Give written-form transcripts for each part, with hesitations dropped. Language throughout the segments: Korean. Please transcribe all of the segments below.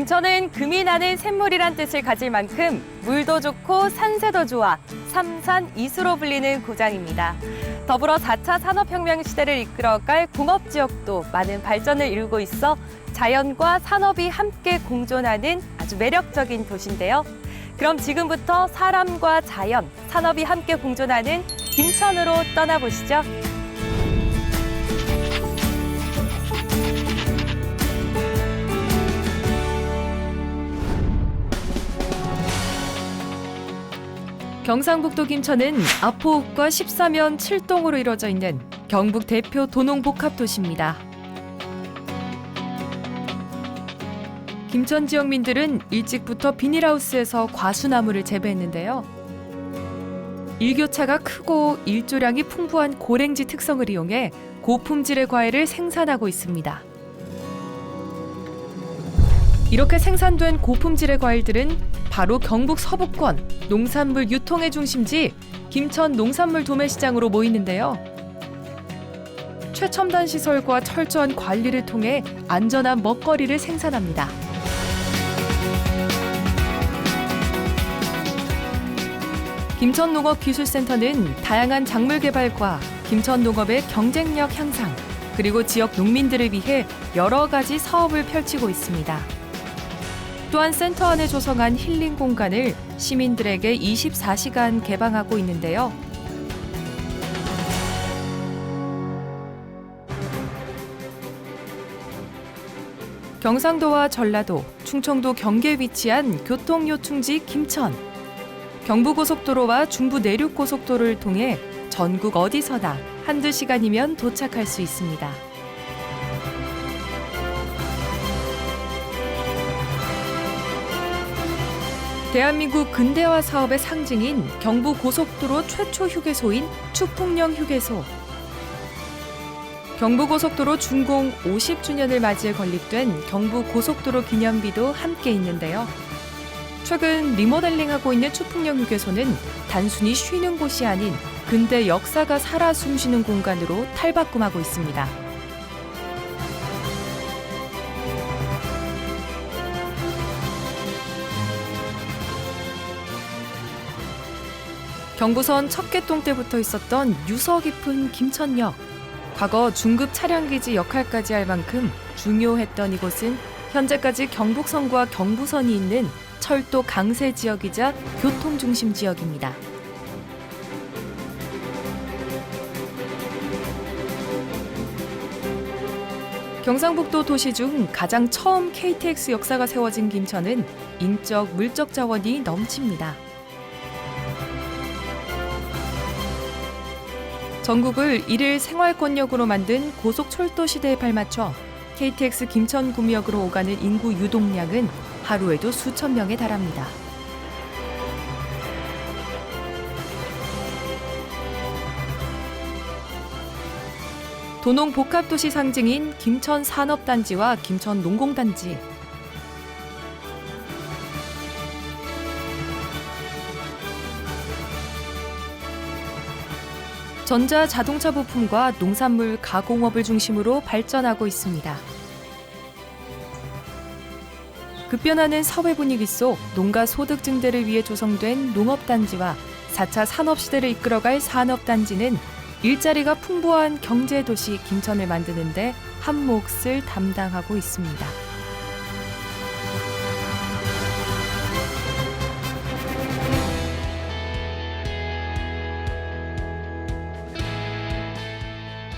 김천은 금이 나는 샘물이란 뜻을 가질 만큼 물도 좋고 산세도 좋아 삼산이수로 불리는 고장입니다. 더불어 4차 산업혁명 시대를 이끌어갈 공업지역도 많은 발전을 이루고 있어 자연과 산업이 함께 공존하는 아주 매력적인 도시인데요. 그럼 지금부터 사람과 자연, 산업이 함께 공존하는 김천으로 떠나보시죠. 경상북도 김천은 아포읍과 14면 7동으로 이루어져 있는 경북 대표 도농복합도시입니다. 김천 지역민들은 일찍부터 비닐하우스에서 과수나무를 재배했는데요. 일교차가 크고 일조량이 풍부한 고랭지 특성을 이용해 고품질의 과일을 생산하고 있습니다. 이렇게 생산된 고품질의 과일들은 바로 경북 서부권 농산물 유통의 중심지 김천 농산물 도매시장으로 모이는데요. 최첨단 시설과 철저한 관리를 통해 안전한 먹거리를 생산합니다. 김천농업기술센터는 다양한 작물 개발과 김천 농업의 경쟁력 향상, 그리고 지역 농민들을 위해 여러 가지 사업을 펼치고 있습니다. 또한 센터 안에 조성한 힐링 공간을 시민들에게 24시간 개방하고 있는데요. 경상도와 전라도, 충청도 경계에 위치한 교통요충지 김천. 경부고속도로와 중부내륙고속도로를 통해 전국 어디서나 한두 시간이면 도착할 수 있습니다. 대한민국 근대화 사업의 상징인 경부고속도로 최초 휴게소인 추풍령 휴게소. 경부고속도로 준공 50주년을 맞이해 건립된 경부고속도로 기념비도 함께 있는데요. 최근 리모델링하고 있는 추풍령 휴게소는 단순히 쉬는 곳이 아닌 근대 역사가 살아 숨쉬는 공간으로 탈바꿈하고 있습니다. 경부선 척계동 때부터 있었던 유서 깊은 김천역. 과거 중급 차량기지 역할까지 할 만큼 중요했던 이곳은 현재까지 경북선과 경부선이 있는 철도 강세 지역이자 교통중심 지역입니다. 경상북도 도시 중 가장 처음 KTX 역사가 세워진 김천은 인적, 물적 자원이 넘칩니다. 전국을 일일 생활권역으로 만든 고속철도 시대에 발맞춰 KTX 김천구미역으로 오가는 인구 유동량은 하루에도 수천 명에 달합니다. 도농복합도시 상징인 김천 산업단지와 김천 농공단지. 전자 자동차 부품과 농산물 가공업을 중심으로 발전하고 있습니다. 급변하는 사회 분위기 속 농가 소득 증대를 위해 조성된 농업단지와 4차 산업시대를 이끌어갈 산업단지는 일자리가 풍부한 경제도시 김천을 만드는 데 한 몫을 담당하고 있습니다.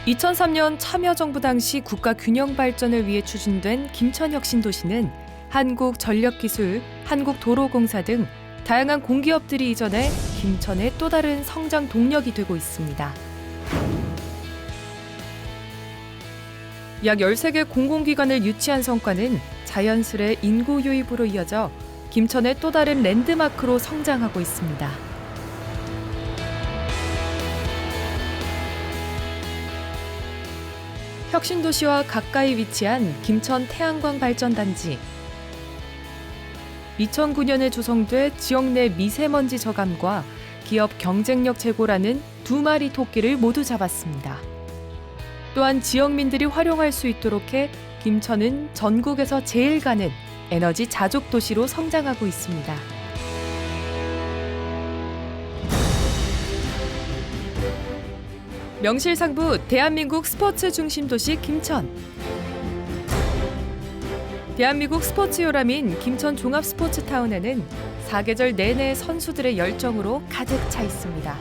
(2003년) 참여정부 당시 국가 균형 발전을 위해 추진된 김천혁신도시는 한국전력기술, 한국도로공사 등 다양한 공기업들이 이전해 김천의 또 다른 성장 동력이 되고 있습니다. 약 13개 공공기관을 유치한 성과는 자연스레 인구 유입으로 이어져 김천의 또 다른 랜드마크로 성장하고 있습니다. 혁신도시와 가까이 위치한 김천 태양광 발전단지. 2009년에 조성돼 지역 내 미세먼지 저감과 기업 경쟁력 제고라는 2마리 토끼를 모두 잡았습니다. 또한 지역민들이 활용할 수 있도록 해 김천은 전국에서 제일 가는 에너지 자족 도시로 성장하고 있습니다. 명실상부 대한민국 스포츠 중심 도시 김천. 대한민국 스포츠 요람인 김천 종합스포츠타운에는 사계절 내내 선수들의 열정으로 가득 차 있습니다.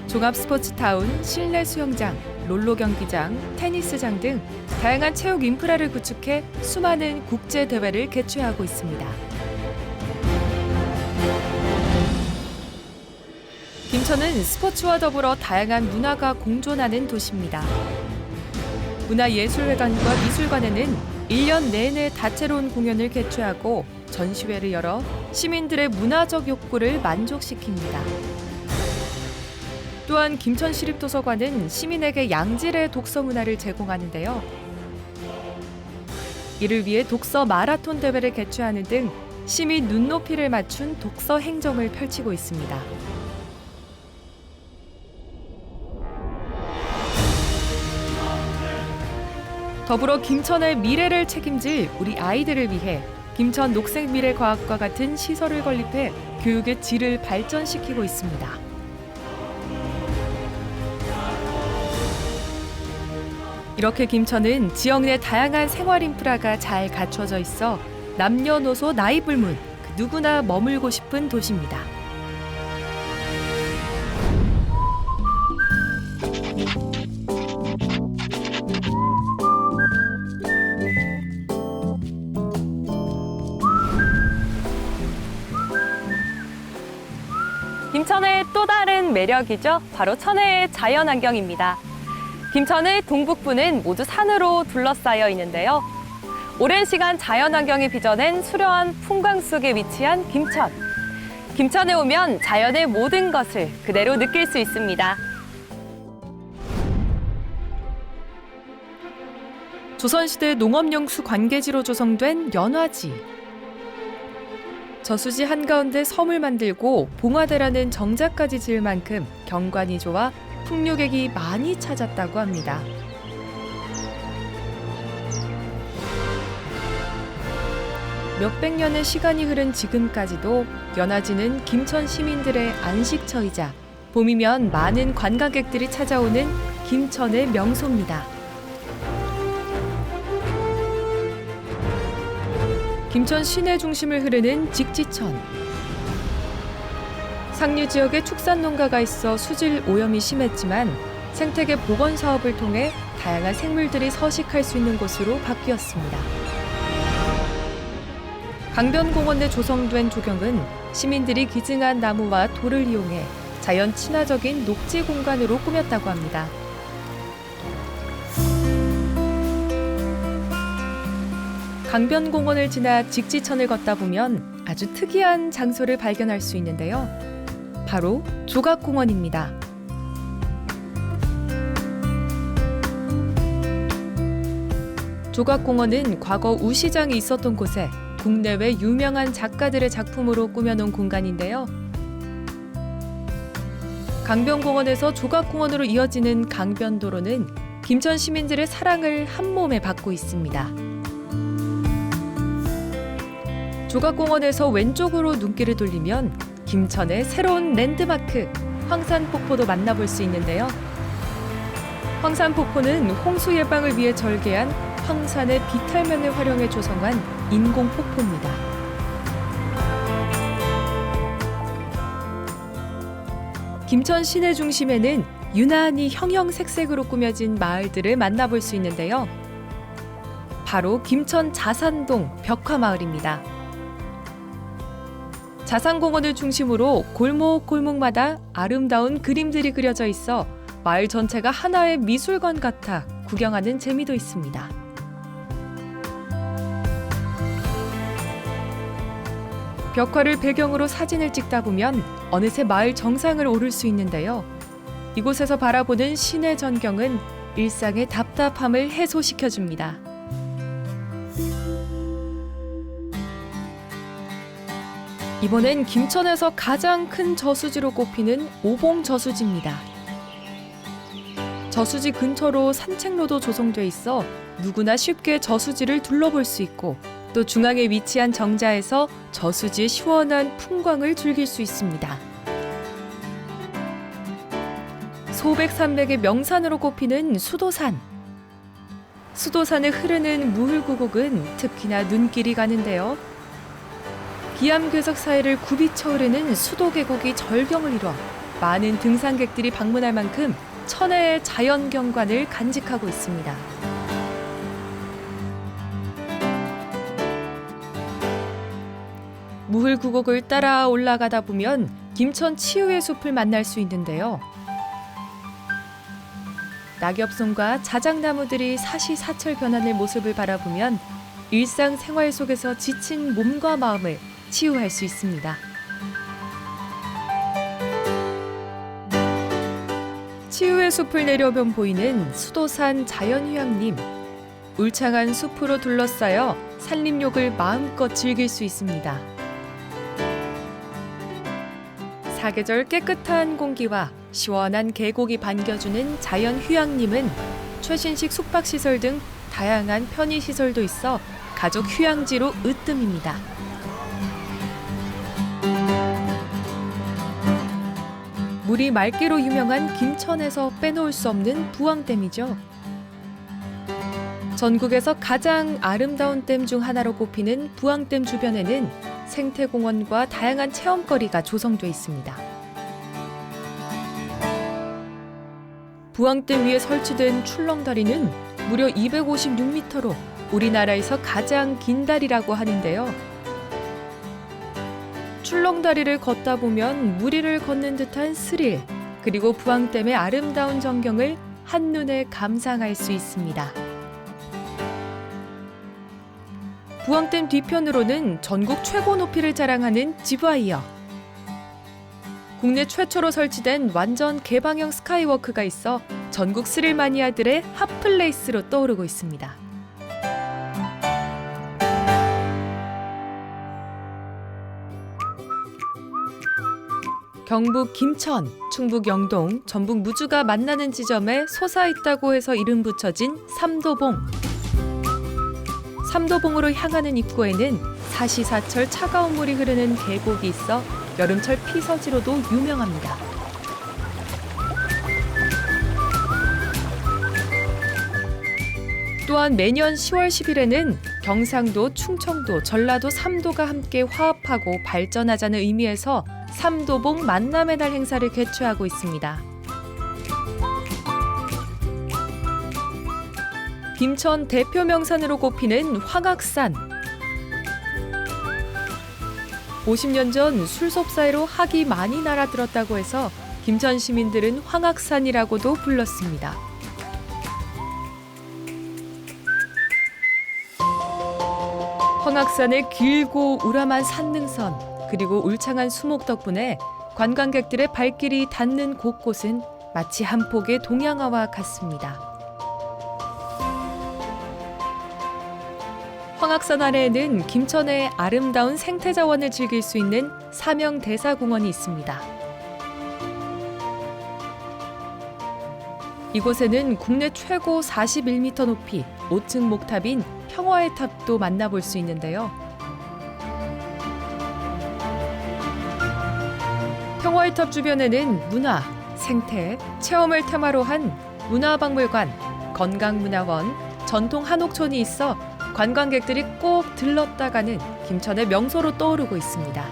종합스포츠타운, 실내 수영장, 롤러 경기장, 테니스장 등 다양한 체육 인프라를 구축해 수많은 국제 대회를 개최하고 있습니다. 김천은 스포츠와 더불어 다양한 문화가 공존하는 도시입니다. 문화예술회관과 미술관에는 1년 내내 다채로운 공연을 개최하고 전시회를 열어 시민들의 문화적 욕구를 만족시킵니다. 또한 김천시립도서관은 시민에게 양질의 독서 문화를 제공하는데요. 이를 위해 독서 마라톤 대회를 개최하는 등 시민 눈높이를 맞춘 독서 행정을 펼치고 있습니다. 더불어 김천의 미래를 책임질 우리 아이들을 위해 김천 녹색미래과학과 같은 시설을 건립해 교육의 질을 발전시키고 있습니다. 이렇게 김천은 지역 내 다양한 생활 인프라가 잘 갖춰져 있어 남녀노소 나이 불문 그 누구나 머물고 싶은 도시입니다. 김천의 또 다른 매력이죠. 바로 천혜의 자연환경입니다. 김천의 동북부는 모두 산으로 둘러싸여 있는데요. 오랜 시간 자연환경이 빚어낸 수려한 풍광 속에 위치한 김천. 김천에 오면 자연의 모든 것을 그대로 느낄 수 있습니다. 조선시대 농업용수 관계지로 조성된 연화지. 저수지 한가운데 섬을 만들고 봉화대라는 정자까지 지을 만큼 경관이 좋아 풍류객이 많이 찾았다고 합니다. 몇백 년의 시간이 흐른 지금까지도 연화지는 김천 시민들의 안식처이자 봄이면 많은 관광객들이 찾아오는 김천의 명소입니다. 김천 시내 중심을 흐르는 직지천. 상류 지역에 축산 농가가 있어 수질 오염이 심했지만 생태계 복원 사업을 통해 다양한 생물들이 서식할 수 있는 곳으로 바뀌었습니다. 강변공원 내 조성된 조경은 시민들이 기증한 나무와 돌을 이용해 자연 친화적인 녹지 공간으로 꾸몄다고 합니다. 강변공원을 지나 직지천을 걷다 보면 아주 특이한 장소를 발견할 수 있는데요. 바로 조각공원입니다. 조각공원은 과거 우시장이 있었던 곳에 국내외 유명한 작가들의 작품으로 꾸며놓은 공간인데요. 강변공원에서 조각공원으로 이어지는 강변도로는 김천 시민들의 사랑을 한몸에 받고 있습니다. 조각공원에서 왼쪽으로 눈길을 돌리면 김천의 새로운 랜드마크 황산폭포도 만나볼 수 있는데요. 황산폭포는 홍수 예방을 위해 절개한 황산의 비탈면을 활용해 조성한 인공폭포입니다. 김천 시내 중심에는 유난히 형형색색으로 꾸며진 마을들을 만나볼 수 있는데요. 바로 김천 자산동 벽화마을입니다. 자산공원을 중심으로 골목골목마다 아름다운 그림들이 그려져 있어 마을 전체가 하나의 미술관 같아 구경하는 재미도 있습니다. 벽화를 배경으로 사진을 찍다 보면 어느새 마을 정상을 오를 수 있는데요. 이곳에서 바라보는 시내 전경은 일상의 답답함을 해소시켜줍니다. 이번엔 김천에서 가장 큰 저수지로 꼽히는 오봉저수지입니다. 저수지 근처로 산책로도 조성돼 있어 누구나 쉽게 저수지를 둘러볼 수 있고 또 중앙에 위치한 정자에서 저수지의 시원한 풍광을 즐길 수 있습니다. 소백산맥의 명산으로 꼽히는 수도산. 수도산에 흐르는 무흘구곡은 특히나 눈길이 가는데요. 비암괴석 사이를 굽이쳐 흐르는 수도계곡이 절경을 이뤄 많은 등산객들이 방문할 만큼 천혜의 자연 경관을 간직하고 있습니다. 무흘구곡을 따라 올라가다 보면 김천 치유의 숲을 만날 수 있는데요. 낙엽송과 자작나무들이 사시사철 변하는 모습을 바라보면 일상생활 속에서 지친 몸과 마음을 치유할 수 있습니다. 치유의 숲을 내려오면 보이는 수도산 자연휴양림. 울창한 숲으로 둘러싸여 산림욕을 마음껏 즐길 수 있습니다. 사계절 깨끗한 공기와 시원한 계곡이 반겨주는 자연휴양림은 최신식 숙박시설 등 다양한 편의시설도 있어 가족 휴양지로 으뜸입니다. 물이 맑기로 유명한 김천에서 빼놓을 수 없는 부항댐이죠. 전국에서 가장 아름다운 댐 중 하나로 꼽히는 부항댐 주변에는 생태공원과 다양한 체험거리가 조성돼 있습니다. 부항댐 위에 설치된 출렁다리는 무려 256m로 우리나라에서 가장 긴 다리라고 하는데요. 출렁다리를 걷다 보면 무리를 걷는 듯한 스릴, 그리고 부항댐의 아름다운 전경을 한눈에 감상할 수 있습니다. 부항댐 뒤편으로는 전국 최고 높이를 자랑하는 지브와이어, 국내 최초로 설치된 완전 개방형 스카이워크가 있어 전국 스릴 마니아들의 핫플레이스로 떠오르고 있습니다. 경북 김천, 충북 영동, 전북 무주가 만나는 지점에 솟아있다고 해서 이름 붙여진 삼도봉. 삼도봉으로 향하는 입구에는 사시사철 차가운 물이 흐르는 계곡이 있어 여름철 피서지로도 유명합니다. 또한 매년 10월 10일에는 경상도, 충청도, 전라도 3도가 함께 화합하고 발전하자는 의미에서 삼도봉 만남의 날 행사를 개최하고 있습니다. 김천 대표 명산으로 꼽히는 황악산. 50년 전 술섭 사이로 학이 많이 날아들었다고 해서 김천 시민들은 황악산이라고도 불렀습니다. 황악산의 길고 우람한 산능선, 그리고 울창한 수목 덕분에 관광객들의 발길이 닿는 곳곳은 마치 한 폭의 동양화와 같습니다. 황악산 아래에는 김천의 아름다운 생태자원을 즐길 수 있는 사명대사공원이 있습니다. 이곳에는 국내 최고 41m 높이 5층 목탑인 평화의 탑도 만나볼 수 있는데요. 평화의 탑 주변에는 문화, 생태, 체험을 테마로 한 문화박물관, 건강문화원, 전통 한옥촌이 있어 관광객들이 꼭 들렀다 가는 김천의 명소로 떠오르고 있습니다.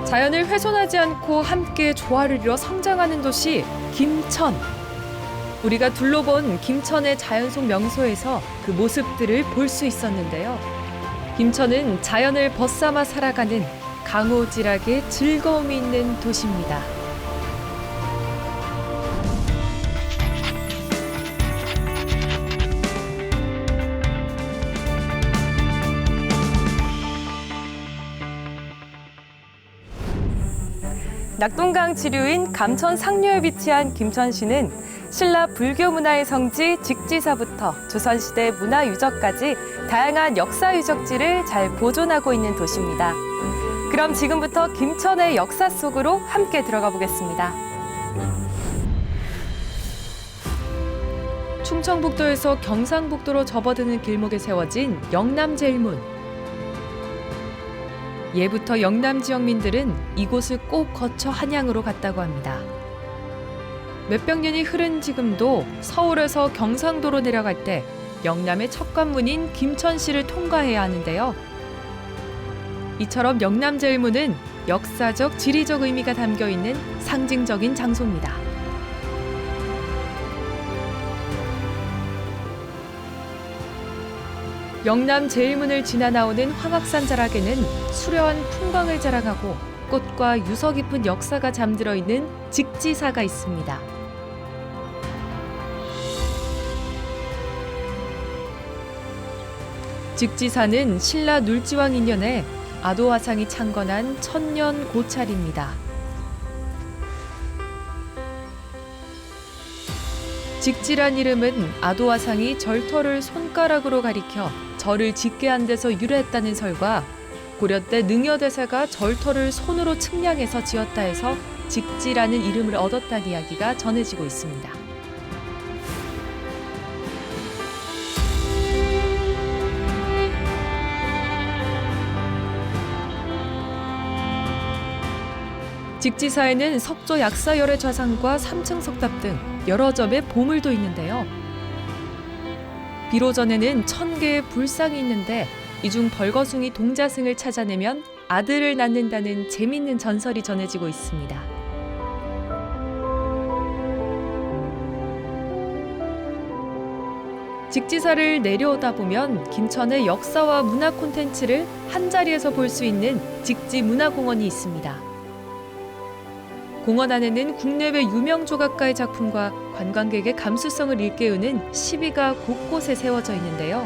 자연을 훼손하지 않고 함께 조화를 이뤄 성장하는 도시 김천. 우리가 둘러본 김천의 자연 속 명소에서 그 모습들을 볼 수 있었는데요. 김천은 자연을 벗삼아 살아가는 강호질하게 즐거움이 있는 도시입니다. 낙동강 지류인 감천 상류에 위치한 김천시는 신라 불교 문화의 성지 직지사부터 조선시대 문화 유적까지 다양한 역사 유적지를 잘 보존하고 있는 도시입니다. 그럼 지금부터 김천의 역사 속으로 함께 들어가 보겠습니다. 충청북도에서 경상북도로 접어드는 길목에 세워진 영남제일문. 예부터 영남 지역민들은 이곳을 꼭 거쳐 한양으로 갔다고 합니다. 몇백 년이 흐른 지금도 서울에서 경상도로 내려갈 때 영남의 첫 관문인 김천시를 통과해야 하는데요. 이처럼 영남제일문은 역사적, 지리적 의미가 담겨 있는 상징적인 장소입니다. 영남제일문을 지나 나오는 황악산 자락에는 수려한 풍광을 자랑하고 꽃과 유서 깊은 역사가 잠들어 있는 직지사가 있습니다. 직지사는 신라 눌지왕 인연에 아도화상이 창건한 천년 고찰입니다. 직지란 이름은 아도화상이 절터를 손가락으로 가리켜 절을 짓게 한 데서 유래했다는 설과 고려 때 능여대사가 절터를 손으로 측량해서 지었다 해서 직지라는 이름을 얻었다는 이야기가 전해지고 있습니다. 직지사에는 석조 약사열의 좌상과 3층 석탑 등 여러 점의 보물도 있는데요. 비로전에는 1000개의 불상이 있는데 이 중 벌거숭이 동자승을 찾아내면 아들을 낳는다는 재밌는 전설이 전해지고 있습니다. 직지사를 내려오다 보면 김천의 역사와 문화 콘텐츠를 한자리에서 볼 수 있는 직지문화공원이 있습니다. 공원 안에는 국내외 유명 조각가의 작품과 관광객의 감수성을 일깨우는 시비가 곳곳에 세워져 있는데요.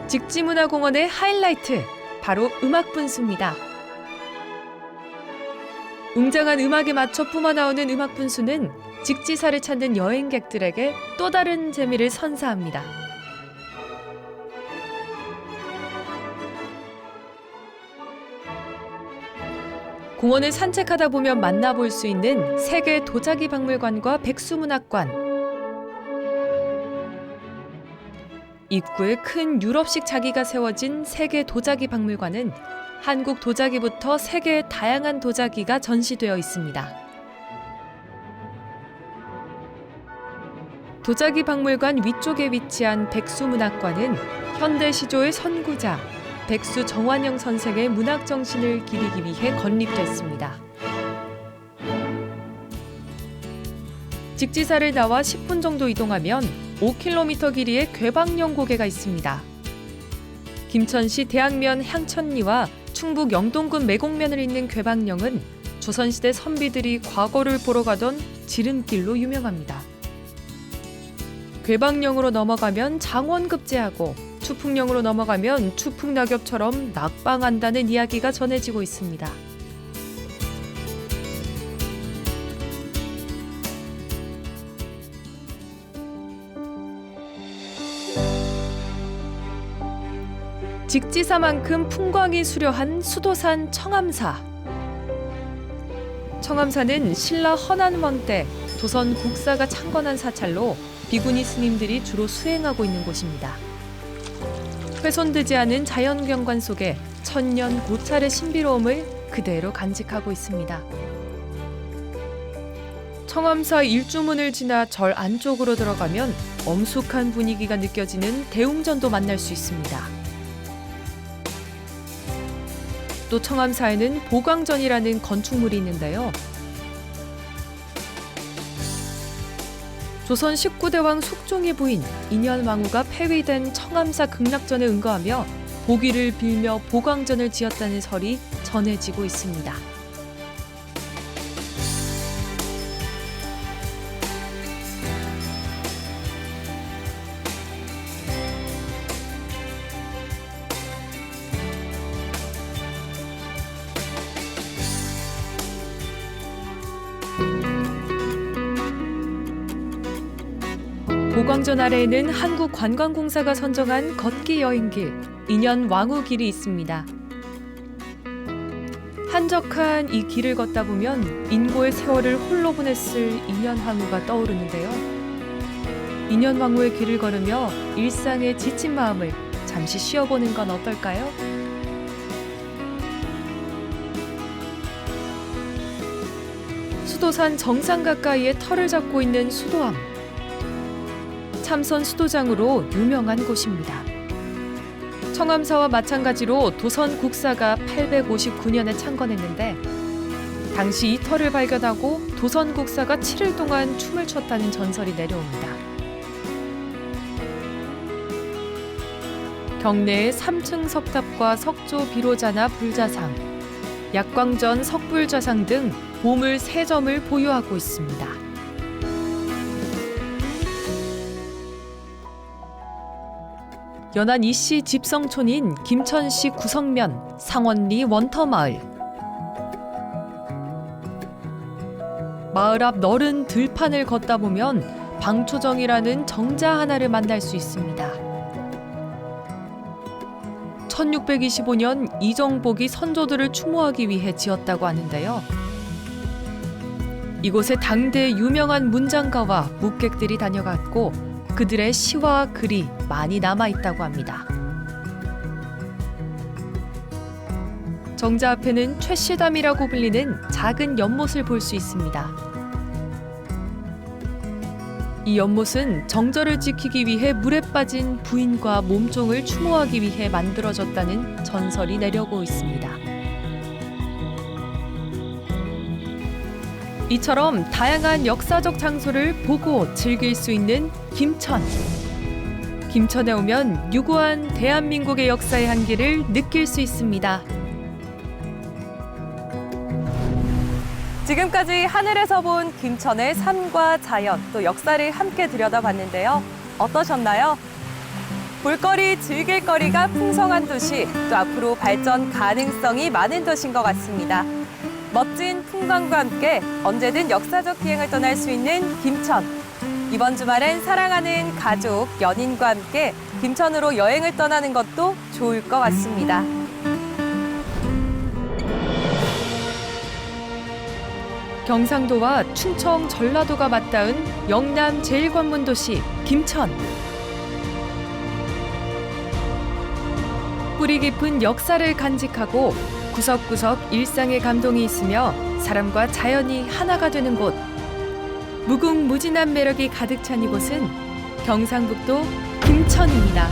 직지문화공원의 하이라이트, 바로 음악분수입니다. 웅장한 음악에 맞춰 뿜어나오는 음악분수는 직지사를 찾는 여행객들에게 또 다른 재미를 선사합니다. 공원을 산책하다 보면 만나볼 수 있는 세계 도자기 박물관과 백수문학관. 입구에 큰 유럽식 자기가 세워진 세계 도자기 박물관은 한국 도자기부터 세계의 다양한 도자기가 전시되어 있습니다. 도자기 박물관 위쪽에 위치한 백수문학관은 현대 시조의 선구자 백수 정환영 선생의 문학 정신을 기리기 위해 건립됐습니다. 직지사를 나와 10분 정도 이동하면 5km 길이의 괴방령 고개가 있습니다. 김천시 대학면 향천리와 충북 영동군 매곡면을 잇는 괴방령은 조선시대 선비들이 과거를 보러 가던 지름길로 유명합니다. 괴방령으로 넘어가면 장원급제하고 추풍령으로 넘어가면 추풍낙엽처럼 낙방한다는 이야기가 전해지고 있습니다. 직지사만큼 풍광이 수려한 수도산 청암사. 청암사는 신라 헌안왕 때 조선 국사가 창건한 사찰로 비구니 스님들이 주로 수행하고 있는 곳입니다. 훼손되지 않은 자연경관 속에 천년 고찰의 신비로움을 그대로 간직하고 있습니다. 청암사 일주문을 지나 절 안쪽으로 들어가면 엄숙한 분위기가 느껴지는 대웅전도 만날 수 있습니다. 또 청암사에는 보광전이라는 건축물이 있는데요. 조선 19대 왕 숙종의 부인 인현왕후가 폐위된 청암사 극락전에 응거하며 보기를 빌며 보광전을 지었다는 설이 전해지고 있습니다. 보광전 아래에는 한국관광공사가 선정한 걷기 여행길, 인현왕후길이 있습니다. 한적한 이 길을 걷다 보면 인고의 세월을 홀로 보냈을 인현왕후가 떠오르는데요. 인현왕후의 길을 걸으며 일상에 지친 마음을 잠시 쉬어보는 건 어떨까요? 수도산 정상 가까이에 터를 잡고 있는 수도암. 참선 수도장으로 유명한 곳입니다. 청암사와 마찬가지로 도선 국사가 859년에 창건했는데 당시 이 터를 발견하고 도선 국사가 7일 동안 춤을 췄다는 전설이 내려옵니다. 경내에 3층 석탑과 석조 비로자나 불자상, 약광전 석불자상 등 보물 3점을 보유하고 있습니다. 연안 이씨 집성촌인 김천시 구성면 상원리 원터마을. 마을 앞 너른 들판을 걷다 보면 방초정이라는 정자 하나를 만날 수 있습니다. 1625년 이정복이 선조들을 추모하기 위해 지었다고 하는데요. 이곳에 당대 유명한 문장가와 묵객들이 다녀갔고 그들의 시와 글이 많이 남아있다고 합니다. 정자 앞에는 최씨담이라고 불리는 작은 연못을 볼 수 있습니다. 이 연못은 정절을 지키기 위해 물에 빠진 부인과 몸종을 추모하기 위해 만들어졌다는 전설이 내려오고 있습니다. 이처럼 다양한 역사적 장소를 보고 즐길 수 있는 김천. 김천에 오면 유구한 대한민국의 역사의 한기를 느낄 수 있습니다. 지금까지 하늘에서 본 김천의 산과 자연, 또 역사를 함께 들여다봤는데요. 어떠셨나요? 볼거리, 즐길거리가 풍성한 도시, 또 앞으로 발전 가능성이 많은 도시인 것 같습니다. 멋진 풍광과 함께 언제든 역사적 비행을 떠날 수 있는 김천. 이번 주말엔 사랑하는 가족, 연인과 함께 김천으로 여행을 떠나는 것도 좋을 것 같습니다. 경상도와 충청, 전라도가 맞닿은 영남 제1관문도시 김천. 뿌리 깊은 역사를 간직하고 구석구석 일상의 감동이 있으며 사람과 자연이 하나가 되는 곳. 무궁무진한 매력이 가득 찬 이곳은 경상북도 김천입니다.